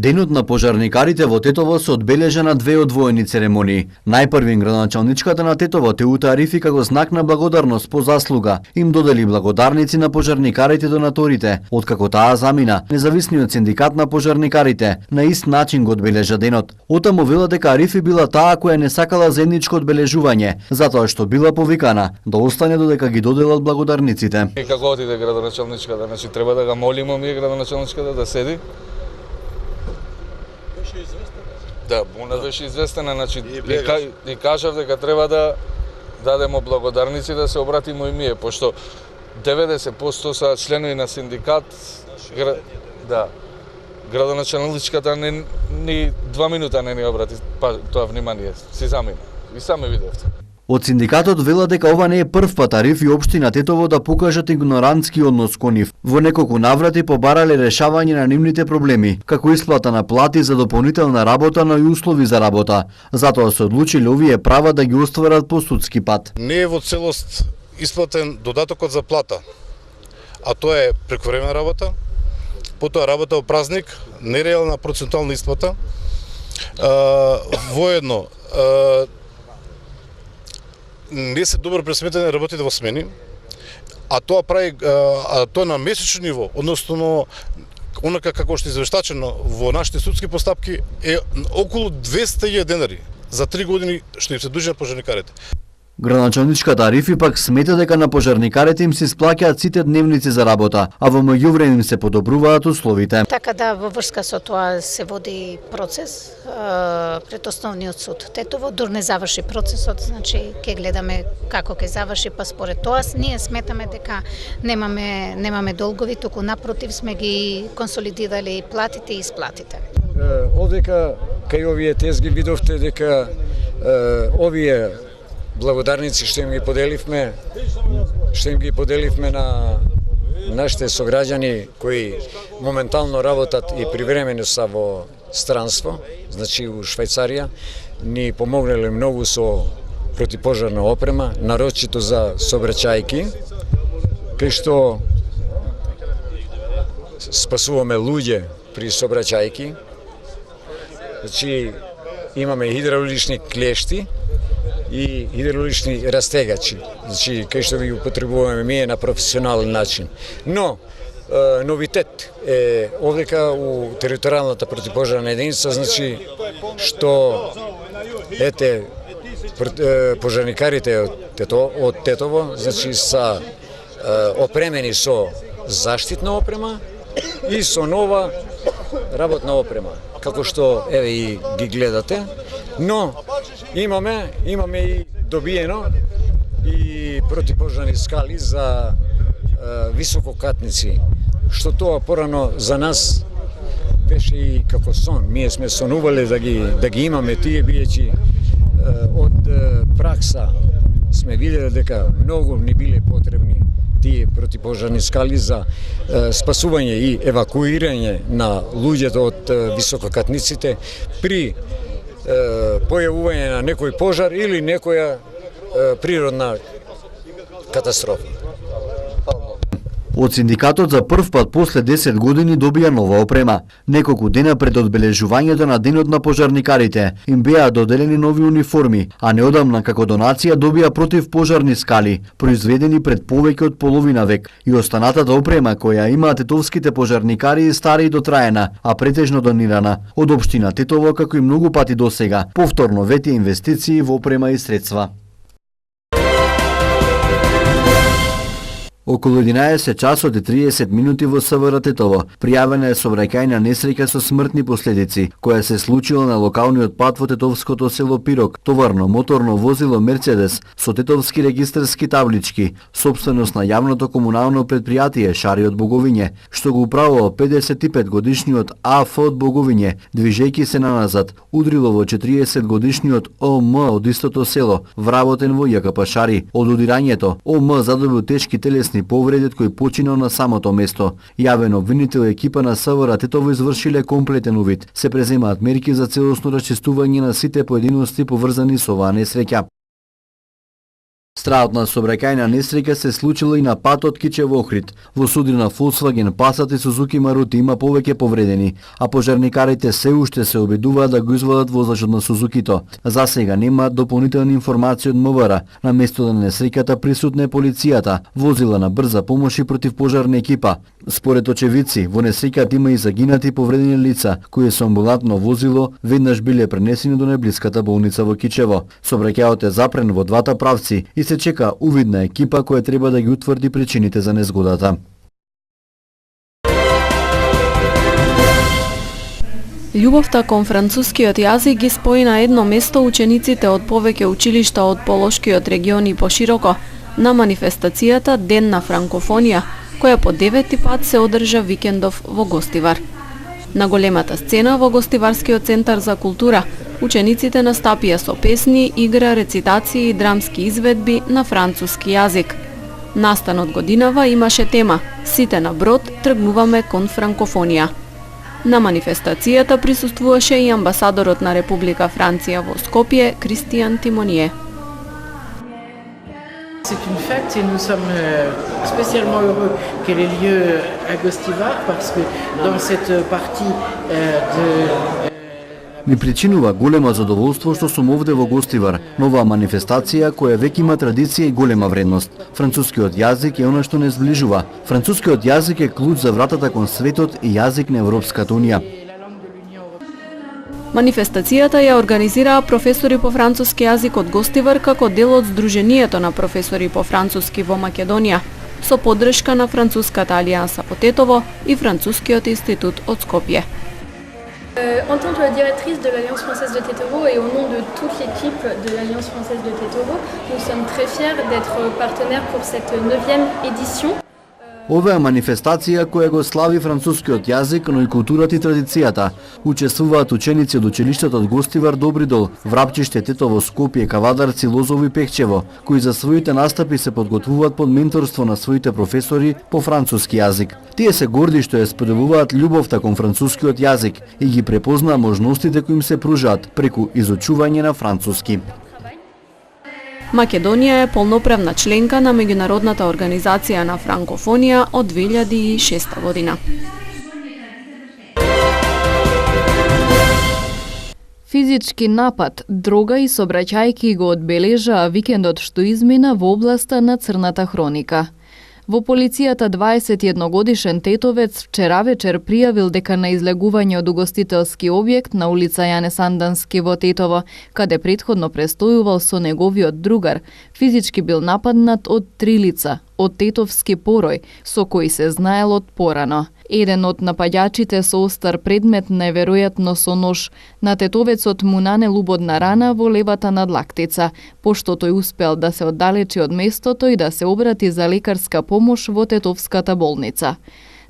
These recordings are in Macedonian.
Денот на пожарникарите во Тетово се одбележа на две одвоени церемонии. Најпрвин градоначалничката на Тетово Теута Арифи како знак на благодарност по заслуга им додели благодарници на пожарникарите донаторите, откако таа замина. Независниот синдикат на пожарникарите на ист начин го одбележа денот. Отаму вела дека Арифи била таа која не сакала заедничко одбележување, затоа што била повикана да остане додека ги доделат благодарниците. И како отиде градоначалничката, значи треба да га молиме ние градоначалничката да седи. Да, она беше известена, значи и кажав дека треба да дадемо благодарници да се обратиме и ние, пошто 90% са членови на синдикат. Да. Градоначалничката ни 2 минута не ни обрати тоа внимание, си замина. И сами видовте. Од синдикатот вела дека ова не е прв пат Ариф и општина Тетово да покажат игнорантски однос кон нив. Во неколку наврати побарале решавање на нивните проблеми, како исплата на плати за дополнителна работа, но и услови за работа. Затоа се одлучиле овие права да ги остварат по судски пат. Не е во целост исплатен додатокот за плата, а тоа е прековременна работа, потоа работа во празник, нереална процентуална исплата. Воедно не се добро пресметени работите во смени, а тоа прави тоа на месечно ниво, односно онака како што извештачено во нашите судски постапки е околу 200.000 денари за 3 години што им се дужи на пожарникарите. Градоначалничката Арифи пак смета дека на пожарникарите им се исплаќаат сите дневници за работа, а во меѓувреме им се подобруваат условите. Така да, во врска со тоа се води процес пред Основниот суд Тетово, дур не заврши процесот, значи ќе гледаме како ќе заврши, па според тоа ние сметаме дека немаме долгови, туку напротив сме ги консолидирали платите и исплатите. Овдека кај овие тезги видовте дека овие благодарници што им ги поделивме на нашите сограѓани кои моментално работат и привремено са во странство, значи у Швајцарија, ни помогнале многу со противпожарна опрема, нарочито за сообраќајки, кај што спасуваме луѓе при сообраќајки. Значи имаме хидравлични клешти и хидравлични растегачи, значи кај што ги употребуваме ние на професионален начин. Но новитет е овдека у територијалната противпожарна единица, значи што пожарникарите од Тетово, значи са опремени со заштитна опрема и со нова работна опрема, како што еве и ги гледате, но имаме и добиено и противпожарни скали за висококатници, што тоа порано за нас беше и како сон. Ние сме сонувале да ги имаме тие, бијачи од пракса сме виделе дека многу ни биле потребни тие противпожарни скали за спасување и евакуирање на луѓето од висококатниците при појавување на некој пожар или некоја природна катастрофа. Од синдикатот за прв пат после 10 години добија нова опрема. Неколку дена пред одбележувањето на денот на пожарникарите им беа доделени нови униформи, а неодамна како донација добија противпожарни скали, произведени пред повеќе од половина век, и останатата опрема која имаат тетовските пожарникари е стара и дотраена, а претежно донирана од општина Тетово, како и многу пати досега. Повторно вети инвестиции во опрема и средства. Околу 11 часот и 30 минути во СВР Тетово пријавена е сообраќајна несреќа со смртни последици, која се случила на локалниот пат во тетовското село Пирок. Товарно моторно возило Мерцедес со тетовски регистарски таблички, сопственост на јавното комунално предпријатие Шари од Боговиње, што го управувал 55 годишниот АФ од Боговиње, движејќи се наназад, удрило во 40 годишниот ОМ од истото село, вработен во ЈКП Шари. Од удирањето, ОМ задобил тешки телесни повреди кој починал на самото место. Јавен обвинител екипа на СВР Тетово извршиле комплетен увид. Се преземаат мерки за целосно расчистување на сите поединости поврзани со оваа несреќа. Страхотна сообраќајна несреќа се случила и на патот Кичево-Охрид. Во судрина Volkswagen Passat и Suzuki Maruti има повеќе повредени, а пожарникарите се уште се обидуваат да го извадат возачот на Сузукито. За сега нема дополнителни информации од МВР. На местото на несреќата присутна е полицијата, возила на брза помош и противпожарна екипа. Според очевидци, во несреќата има и загинати и повредени лица, кои со амбулантно возило веднаш биле пренесени до најблиската болница во Кичево. Сообраќајот е запрен во двата правци и се чека увидна екипа која треба да ги утврди причините за незгодата. Љубовта кон францускиот јазик ги спои на едно место учениците од повеќе училишта од полошкиот регион и пошироко на манифестацијата Ден на франкофонија, која по 9ти пат се одржа викендов во Гостивар. На големата сцена во Гостиварскиот центар за култура, учениците настапија со песни, игра, рецитации и драмски изведби на француски јазик. Настанот годинава имаше тема "Сите на брод тргнуваме кон франкофонија". На манифестацијата присуствуваше и амбасадорот на Република Франција во Скопје, Кристијан Тимоние. C'est une fête et nous sommes spécialement heureux qu'elle ait lieu à Gostivar parce que dans cette partie de Ми причинува големо задоволство што сум овде во Гостивар, нова манифестација која веќе има традиција и голема вредност. Францускиот јазик е она што не зближува. Францускиот јазик е клуч за вратата кон светот и јазик на Европската унија. Манифестацијата ја организираа професори по француски јазик од Гостивар како дел од Сдруженијето на професори по француски во Македонија, со поддршка на Француската алијанса по Тетово и Францускиот институт од Скопје. En tant que directrice de l'Alliance française de Tétoro et au nom de toute l'équipe de l'Alliance française de Tétoro, nous sommes très fiers d'être partenaires pour cette 9e édition. Ова е манифестација која го слави францускиот јазик, но и културата и традицијата. Учествуваат ученици од училиштата од Гостивар, Добридол, Врапчиште, Тетово, Скопје, Кавадарци, Лозово и Пехчево, кои за своите настапи се подготвуваат под менторство на своите професори по француски јазик. Тие се горди што ја споделуваат љубовта кон францускиот јазик и ги препознаа можностите кои им се пружаат преку изучување на француски. Македонија е полноправна членка на Меѓународната организација на франкофонија од 2006 година. Физички напад, дрога и сообраќајки го одбележаа викендот што измина во областа на Црната хроника. Во полицијата 21-годишен тетовец вчера вечер пријавил дека на излегување од угостителски објект на улица Јане Сандански во Тетово, каде претходно престојувал со неговиот другар, физички бил нападнат од 3 лица, од тетовски порој, со кои се знаел од порано. Еден од напаѓачите со остар предмет, неверојатно со нож, на тетовецот му нанел убодна рана во левата надлактица, пошто тој успел да се оддалечи од местото и да се обрати за лекарска помош во тетовската болница.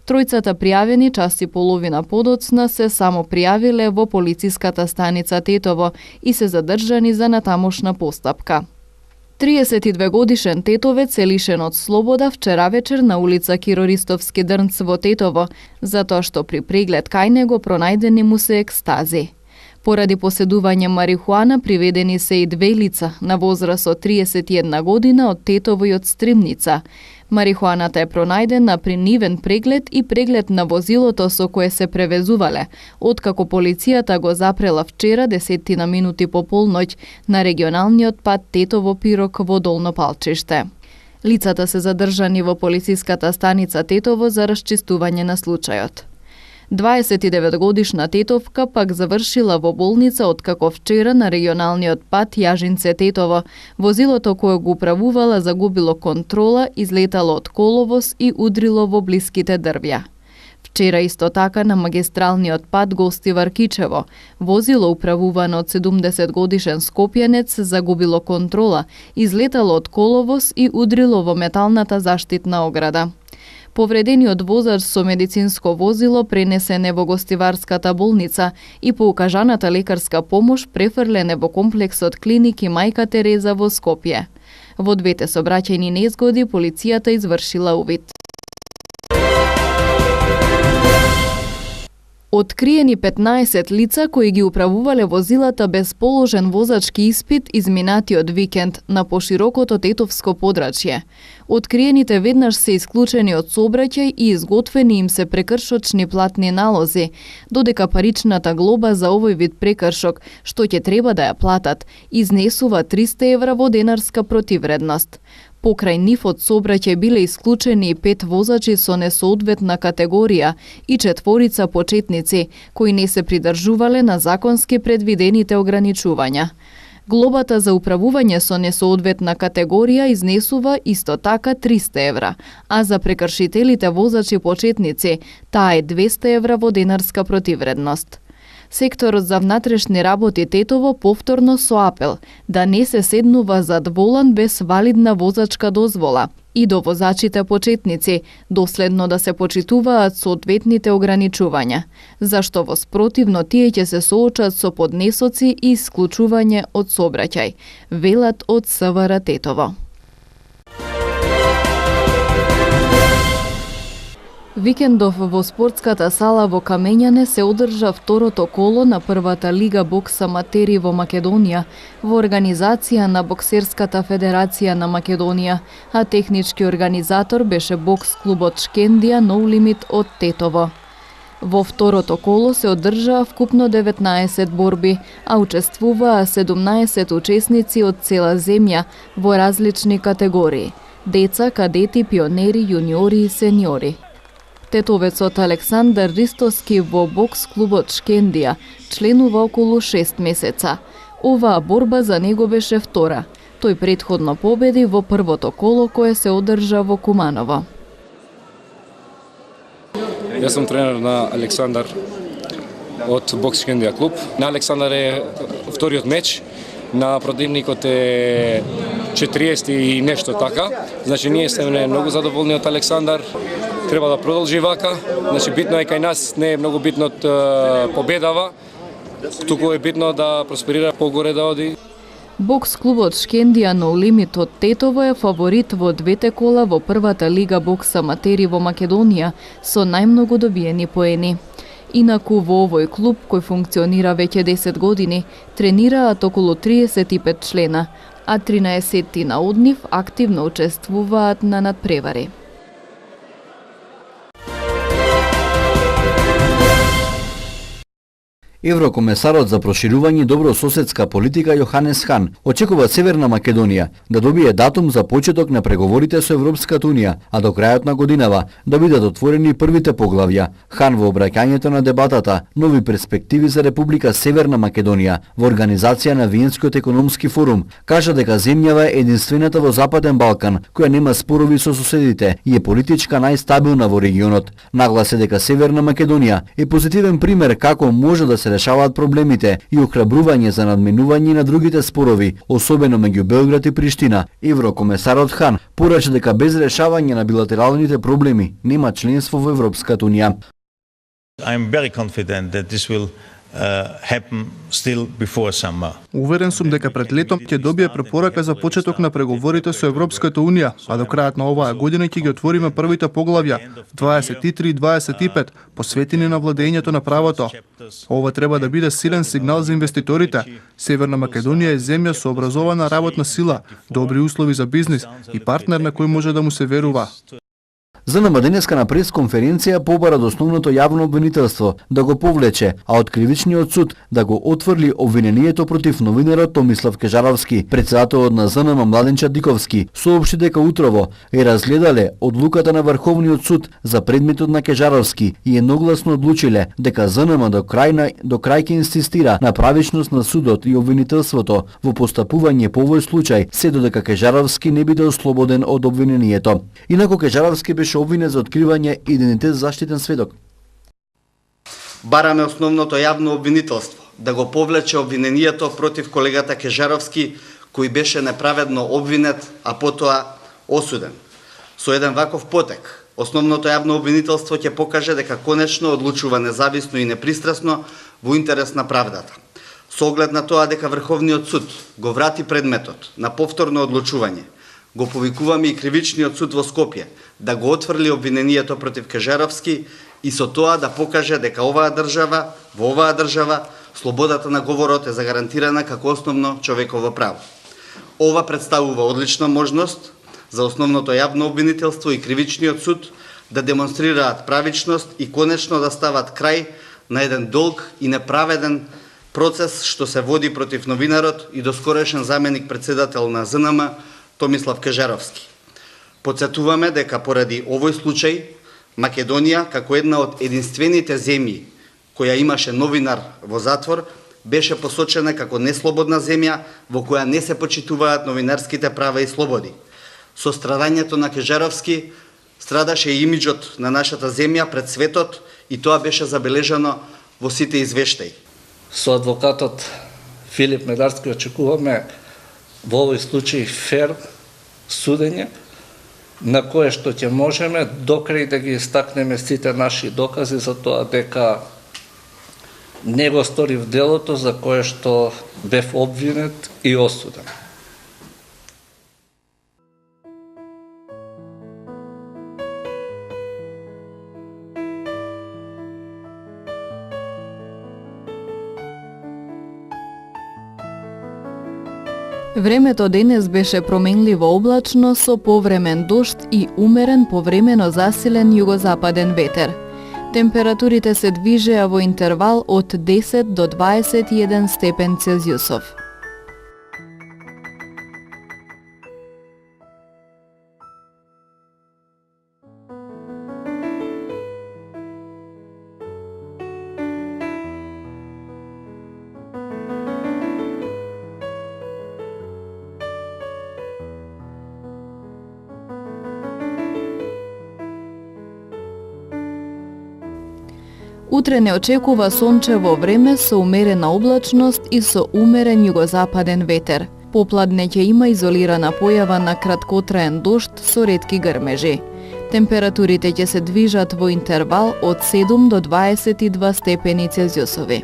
Тројцата пријавени час и половина подоцна се само пријавиле во полициската станица Тетово и се задржани за натамошна постапка. 32-годишен тетовец е лишен од слобода вчера вечер на улица Киро Ристовски Дрнц во Тетово, затоа што при преглед кај него пронајдени му се екстази. Поради поседување марихуана приведени се и 2 лица на возраст од 31 година од Тетово и од Стримница. Марихуаната е пронајдена при нивен преглед и преглед на возилото со кое се превезувале, откако полицијата го запрела вчера 10 минути по полноќ на регионалниот пат Тетово-Пирок во Долно Палчиште. Лицата се задржани во полициската станица Тетово за расчистување на случајот. 29-годишна тетовка пак завршила во болница откако вчера на регионалниот пат Јажинце-Тетово возилото кое го управувала загубило контрола, излетало од коловоз и удрило во блиските дрвја. Вчера исто така на магистралниот пат Гостивар-Кичево возило управувано од 70-годишен скопјанец загубило контрола, излетало од коловоз и удрило во металната заштитна ограда. Повредениот возач со медицинско возило пренесене во Гостиварската болница и по укажаната лекарска помош префрлене во комплексот клиники Мајка Тереза во Скопје. Во двете сообраќајни незгоди полицијата извршила увид. Откриени 15 лица кои ги управувале возилата без положен возачки испит изминатиот викенд на поширокото тетовско подрачје. Откриените веднаш се исклучени од сообраќај и изготвени им се прекршочни платни налози, додека паричната глоба за овој вид прекршок, што ќе треба да ја платат, изнесува 300 евра во денарска противредност. Покрај нив од сообраќај биле исклучени и 5 возачи со несоодветна категорија и 4 почетници, кои не се придржувале на законски предвидените ограничувања. Глобата за управување со несоодветна категорија изнесува исто така 300 евра, а за прекршителите возачи почетници таа е 200 евра во денарска противредност. Секторот за внатрешни работи Тетово повторно со апел да не се седнува зад волан без валидна возачка дозвола и до возачите почетници доследно да се почитуваат соодветните ограничувања, зашто во спротивно тие ќе се соочат со поднесоци и исклучување од сообраќај, велат од СВР Тетово. Викендов во спортската сала во Камењане се одржа второто коло на првата лига бокс аматери во Македонија во организација на Боксерската федерација на Македонија, а технички организатор беше бокс клубот Шкендија No Limit од Тетово. Во второто коло се одржаа вкупно 19 борби, а учествуваа 17 учесници од цела земја во различни категории: деца, кадети, пионери, јуниори и сениори. Тетовецот Александар Ристоски во бокс клубот Шкендија членува околу 6 месеца. Оваа борба за него беше втора. Тој претходно победи во првото коло кое се одржа во Куманово. Јас сум тренер на Александар од бокс Шкендија клуб. На Александар е вториот меч, на противникот е 40 и нешто така. Значи ние сме многу задоволни од Александар. Треба да продолжи вака. Значи битно е кај нас, не е многу битно победава, туку е битно да просперира погоре да оди. Бокс клубот Шкендија No Limit од Тетово е фаворит во двете кола во првата лига бокс аматери во Македонија со најмногу добиени поени. Инаку во овој клуб, кој функционира веќе 10 години, тренираат околу 35 члена, а 13 од нив активно учествуваат на надпревари. Еврокомесарот за проширување и добрососедска политика Јоханес Хан очекува Северна Македонија да добие датум за почеток на преговорите со Европската унија, а до крајот на годинава да бидат отворени првите поглавја. Хан во обраќањето на дебатата Нови перспективи за Република Северна Македонија во организација на Виенскиот економски форум кажа дека земјава е единствената во Западен Балкан која нема спорови со соседите и е политичка најстабилна во регионот. Нагласи дека Северна Македонија е позитивен пример како може да се решаваат проблемите и охрабрување за надминување на другите спорови, особено меѓу Белград и Приштина. Еврокомесарот Хан порача дека без решавање на билатералните проблеми нема членство во Европската унија. I am very confident that this will happen still before summer. Уверен сум дека пред летом ќе добие препорака за почеток на преговорите со Европската унија, а до крајот на оваа година ќе ги отвориме првите поглавја 23 и 25 посветени на владењето на правото. Ова треба да биде силен сигнал за инвеститорите. Северна Македонија е земја со образована работна сила, добри услови за бизнис и партнер на кој може да му се верува. ЗНМ денеска на пресконференција побара од основното јавно обвинителство да го повлече, а од кривичниот суд да го отврли обвинението против новинарот Томислав Кежаровски. Претседателот на ЗНМ Младен Чадиковски соопшти дека утрово е разгледале одлуката на Врховниот суд за предметот на Кежаровски и едногласно одлучиле дека ЗНМ до крај ќе инсистира на правичност на судот и обвинителството во постапување по овој случај, се додека Кежаровски не биде ослободен од обвинението. Инаку Кежаровски беше обвинет за откривање идентитет заштитен сведок. Бараме основното јавно обвинителство да го повлече обвинението против колегата Кежаровски, кој беше неправедно обвинет, а потоа осуден. Со еден ваков потек, основното јавно обвинителство ќе покаже дека конечно одлучува независно и непристрасно во интерес на правдата. Со оглед на тоа дека Врховниот суд го врати предметот на повторно одлучување, го повикуваме и Кривичниот суд во Скопје да го отфрли обвинението против Кежаровски и со тоа да покаже дека во оваа држава, слободата на говорот е загарантирана како основно човеково право. Ова представува одлична можност за основното јавно обвинителство и кривичниот суд да демонстрираат правичност и конечно да стават крај на еден долг и неправеден процес што се води против новинарот и доскорешен заменик председател на ЗНМ Томислав Кежаровски. Подсетуваме дека поради овој случај Македонија, како една од единствените земји која имаше новинар во затвор, беше посочена како неслободна земја во која не се почитуваат новинарските права и слободи. Со страдањето на Кежаровски страдаше и имиџот на нашата земја пред светот и тоа беше забележано во сите извештаи. Со адвокатот Филип Медарски очекуваме во овој случај фер судење, на кое што ќе можеме докрај да ги истакнеме сите наши докази за тоа дека не го сторив делото за кое што бев обвинет и осуден. Времето денес беше променливо облачно со повремен дожд и умерен повремено засилен југозападен ветер. Температурите се движеа во интервал од 10 до 21 степен Целзиусов. Утре не очекува сончево време со умерена облачност и со умерен југозападен ветер. Попладне ќе има изолирана појава на краткотраен дожд со ретки грмежи. Температурите ќе се движат во интервал од 7 до 22 степени Целзиусови.